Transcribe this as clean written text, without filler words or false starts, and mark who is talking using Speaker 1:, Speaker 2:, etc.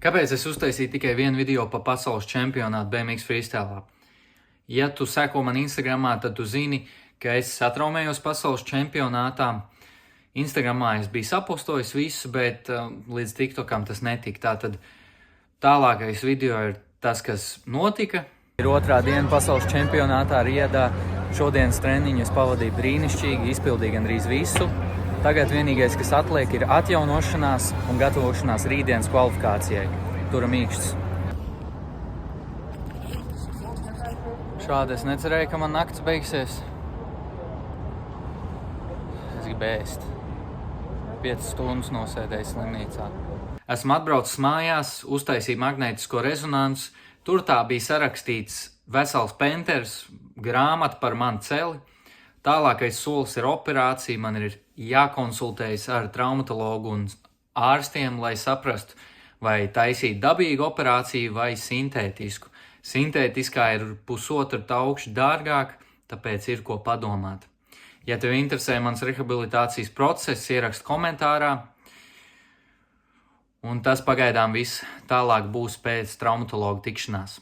Speaker 1: Kāpēc es uztaisīju tikai vienu video pa pasaules čempionātu BMX freestylā? Ja tu seko man Instagramā, tad tu zini, ka es satraumējos pasaules čempionātā. Instagramā es biju sapostojis visu, bet līdz TikTokam tas netika. Tātad tālākais video ir tas, kas notika. Ir otrā diena pasaules čempionātā Riedā. Šodienas treniņu es pavadīju brīnišķīgi, izpildīju gandrīz visu. Tagad vienīgais, kas atliek, ir atjaunošanās un gatavošanās rītdienas kvalifikācijai. Turam īkšķis. Šādi es necerēju, ka man nakts beigsies. Es gribu ēst. 5 stundas nosēdēju slimnīcā. Esmu atbraucis mājās, uztaisīju magnētisko rezonansu. Tur tā bija sarakstīts vesels penters, grāmata par manu celi. Tālākais solis ir operācija. Man ir jākonsultējas ar traumatologu un ārstiem, lai saprastu, vai taisīt dabīgu operāciju vai sintētisku. Sintētiskā ir 1,5 taukšņa dārgāk, tāpēc ir ko padomāt. Ja tev interesē mans rehabilitācijas process, ierakst komentārā. Un tas pagaidām viss. Tālāk būs pēc traumatologa tikšanās.